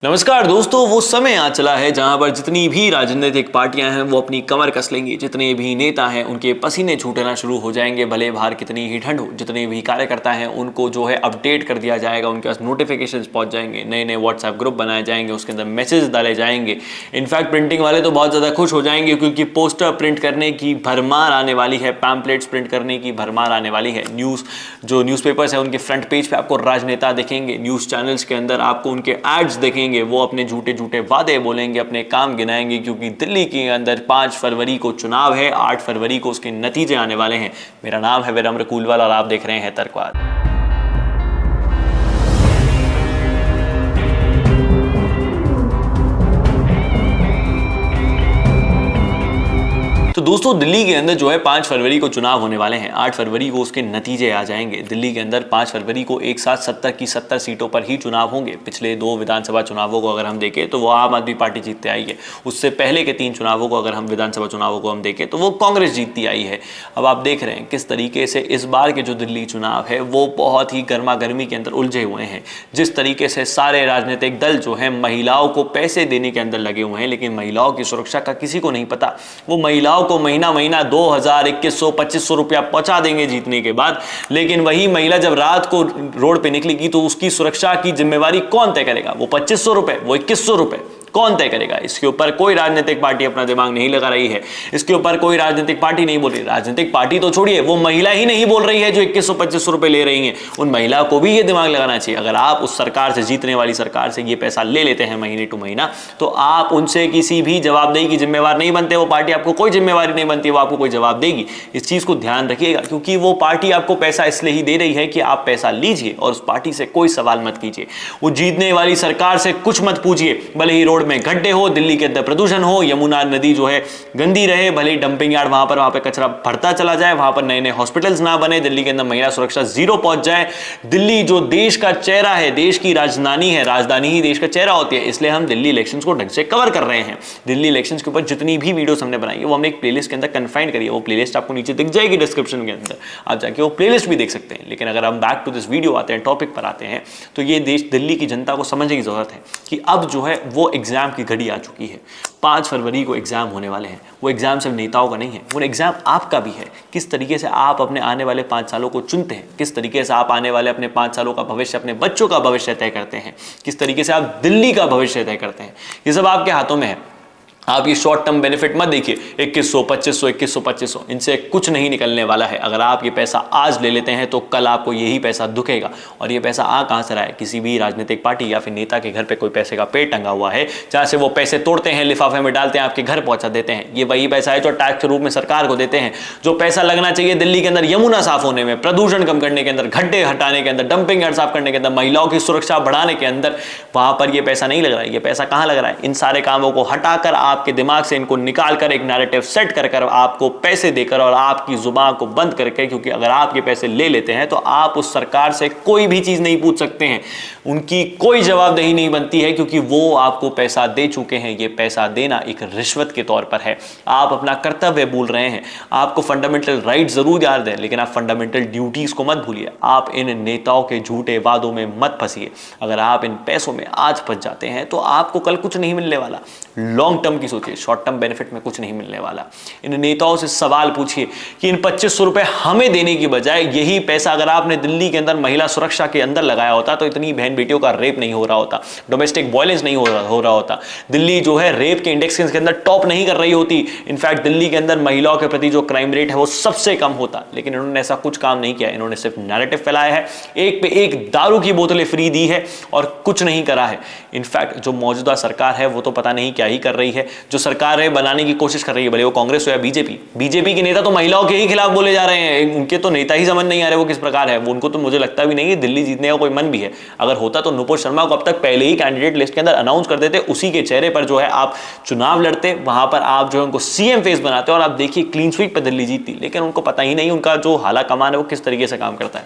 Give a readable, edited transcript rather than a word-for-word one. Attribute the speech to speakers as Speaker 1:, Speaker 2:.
Speaker 1: नमस्कार दोस्तों, वो समय आ चला है जहां पर जितनी भी राजनीतिक पार्टियां हैं वो अपनी कमर कस लेंगी। जितने भी नेता हैं उनके पसीने छूटना शुरू हो जाएंगे, भले बाहर कितनी ही ठंड हो। जितने भी कार्यकर्ता हैं उनको जो है अपडेट कर दिया जाएगा, उनके पास नोटिफिकेशंस पहुंच जाएंगे, नए नए व्हाट्सएप ग्रुप बनाए जाएंगे, उसके अंदर मैसेज डाले जाएंगे। इनफैक्ट प्रिंटिंग वाले तो बहुत ज़्यादा खुश हो जाएंगे क्योंकि पोस्टर प्रिंट करने की भरमार आने वाली है, पैम्पलेट्स प्रिंट करने की भरमार आने वाली है। न्यूज़पेपर्स हैं उनके फ्रंट पेज पर आपको राजनेता दिखेंगे, न्यूज़ चैनल्स के अंदर आपको उनके एड्स दिखेंगे। वो अपने झूठे झूठे वादे बोलेंगे, अपने काम गिनाएंगे, क्योंकि दिल्ली के अंदर 5 फरवरी को चुनाव है, 8 फरवरी को उसके नतीजे आने वाले हैं। मेरा नाम है विनम्र कुलवाल और आप देख रहे हैं तर्कवाद। तो दोस्तों, दिल्ली के अंदर जो है 5 फरवरी को चुनाव होने वाले हैं, 8 फरवरी को उसके नतीजे आ जाएंगे। दिल्ली के अंदर 5 फरवरी को एक साथ 70 की 70 सीटों पर ही चुनाव होंगे। पिछले 2 विधानसभा चुनावों को अगर हम देखें तो वो आम आदमी पार्टी जीतते आई है। उससे पहले के 3 चुनावों को अगर हम विधानसभा चुनावों को हम देखें तो वो कांग्रेस जीतती आई है। अब आप देख रहे हैं किस तरीके से इस बार के जो दिल्ली चुनाव है वो बहुत ही गर्मा गर्मी के अंदर उलझे हुए हैं। जिस तरीके से सारे राजनीतिक दल जो है महिलाओं को पैसे देने के अंदर लगे हुए हैं, लेकिन महिलाओं की सुरक्षा का किसी को नहीं पता। वो महिलाओं को महीना महीना 2000, 2100, 2500 रुपया पहुंचा देंगे जीतने के बाद, लेकिन वही महिला जब रात को रोड पे निकलेगी तो उसकी सुरक्षा की जिम्मेवारी कौन तय करेगा? वो 2500 रुपए, वो 2100 रुपए कौन तय करेगा? इसके ऊपर कोई राजनीतिक पार्टी अपना दिमाग नहीं लगा रही है। इसके ऊपर कोई राजनीतिक पार्टी नहीं बोल रही। राजनीतिक पार्टी तो छोड़िए, वो महिला ही नहीं बोल रही है जो 2100-2500 रुपए ले रही हैं। उन महिला को भी ये दिमाग लगाना चाहिए। अगर आप उस सरकार से, जीतने वाली सरकार से ये पैसा ले लेते हैं महीने टू महीना, तो आप उनसे किसी भी जवाबदेही की जिम्मेवार नहीं बनते। वो पार्टी आपको कोई जिम्मेवारी नहीं बनती, वो आपको कोई जवाब देगी। इस चीज को ध्यान रखिएगा, क्योंकि वो पार्टी आपको पैसा इसलिए ही दे रही है कि आप पैसा लीजिए और उस पार्टी से कोई सवाल मत कीजिए। वो जीतने वाली सरकार से कुछ मत पूछिए, भले ही रोड में गड्ढे हो, दिल्ली के अंदर प्रदूषण हो, यमुना नदी जो है गंदी रहे, भले ही डंपिंग यार्ड वहां पे कचरा भरता चला जाए, वहां पर नए नए हॉस्पिटल्स ना बने, दिल्ली के अंदर महिला सुरक्षा 0 पहुंच जाए। दिल्ली जो देश का चेहरा है, देश की राजधानी है, राजधानी ही देश का चेहरा होती है, इसलिए हम दिल्ली इलेक्शंस को ढंग से कवर कर रहे हैं। दिल्ली इलेक्शंस के ऊपर जितनी भी वीडियोस हमने बनाई है वो हमने एक प्लेलिस्ट के अंदर कन्फाइन करी है। वो प्लेलिस्ट आपको नीचे दिख जाएगी डिस्क्रिप्शन के अंदर, आप जाके वो प्लेलिस्ट भी देख सकते हैं। लेकिन अगर हम बैक टू दिस वीडियो आते हैं, टॉपिक पर आते हैं, तो ये देश, दिल्ली की जनता को समझने की जरूरत है कि अब जो है वो एग्जाम की घड़ी आ चुकी है। 5 फरवरी को एग्जाम होने वाले हैं। वो एग्जाम सिर्फ नेताओं का नहीं है, वो एग्जाम आपका भी है। किस तरीके से आप अपने आने वाले 5 सालों को चुनते हैं, किस तरीके से आप आने वाले अपने 5 सालों का भविष्य, अपने बच्चों का भविष्य तय करते हैं, किस तरीके से आप दिल्ली का भविष्य तय करते हैं, ये सब आपके हाथों में है। आप ये शॉर्ट टर्म बेनिफिट मत देखिए, 2100, 2500, 2100, 2500, इनसे कुछ नहीं निकलने वाला है। अगर आप ये पैसा आज ले लेते हैं तो कल आपको यही पैसा दुखेगा। और ये पैसा आ कहां से रहा है? किसी भी राजनीतिक पार्टी या फिर नेता के घर पे कोई पैसे का पेड़ टंगा हुआ है, जहां से वो पैसे तोड़ते हैं, लिफाफे में डालते हैं, आपके घर पहुंचा देते हैं। ये वही पैसा है जो टैक्स के रूप में सरकार को देते हैं। जो पैसा लगना चाहिए दिल्ली के अंदर यमुना साफ होने में, प्रदूषण कम करने के अंदर, गड्ढे हटाने के अंदर, डंपिंग यार्ड साफ करने के अंदर, महिलाओं की सुरक्षा बढ़ाने के अंदर, वहां पर यह पैसा नहीं लग रहा है। ये पैसा कहां लग रहा है? इन सारे कामों को हटाकर, आपके दिमाग से इनको निकालकर, एक नैरेटिव सेट कर आपको पैसे देकर और आपकी जुबान को बंद करके, क्योंकि अगर आप ये पैसे ले लेते हैं तो आप उस सरकार से कोई भी चीज नहीं पूछ सकते हैं, उनकी कोई जवाबदेही नहीं बनती है, क्योंकि वो आपको पैसा दे चुके हैं। ये पैसा देना एक रिश्वत के तौर पर है। आप अपना कर्तव्य भूल रहे हैं। आपको फंडामेंटल राइट जरूर याद है, लेकिन आप फंडामेंटल ड्यूटीज को मत भूलिए। आप इन नेताओं के झूठे वादों में मत फंसिए। अगर आप इन पैसों में आज फंस जाते हैं तो आपको कल कुछ नहीं मिलने वाला। लॉन्ग टर्म की सोचिए, शॉर्ट टर्म बेनिफिट में कुछ नहीं मिलने वाला। इन नेताओं से सवाल पूछिए कि इन 2500 रुपए हमें देने की बजाय यही पैसा अगर आपने दिल्ली के अंदर महिला सुरक्षा के अंदर लगाया होता तो इतनी बहन बेटियों का रेप नहीं हो रहा होता, डोमेस्टिक वायलेंस नहीं हो रहा होता। दिल्ली जो है रेप के इंडेक्स के अंदर टॉप नहीं कर रही होती। इनफैक्ट दिल्ली के अंदर महिलाओं के प्रति जो क्राइम रेट है वो सबसे कम होता। लेकिन इन्होंने ऐसा कुछ काम नहीं किया। इन्होंने सिर्फ नैरेटिव फैलाया है, एक पे एक दारू की बोतलें फ्री दी है और कुछ नहीं करा है। इनफैक्ट जो मौजूदा सरकार है वो तो पता नहीं क्या ही कर रही है। जो सरकार है बनाने की कोशिश कर रही है, भले वो कांग्रेस हो या बीजेपी के नेता तो महिलाओं के ही खिलाफ बोले जा रहे हैं। उनके तो नेता ही समझ नहीं आ रहे वो किस प्रकार है। वो उनको तो मुझे लगता भी नहीं है दिल्ली जीतने का कोई मन भी है। अगर होता तो नुपुर शर्मा को अब तक पहले ही कैंडिडेट लिस्ट के अंदर अनाउंस कर देते, उसी के चेहरे पर जो है आप चुनाव लड़ते, वहां पर आप जो है उनको सीएम फेस बनाते और आप देखिए क्लीन स्वीप पर दिल्ली जीतती। लेकिन उनको पता ही नहीं उनका जो हाला कमान है वो किस तरीके से काम करता है।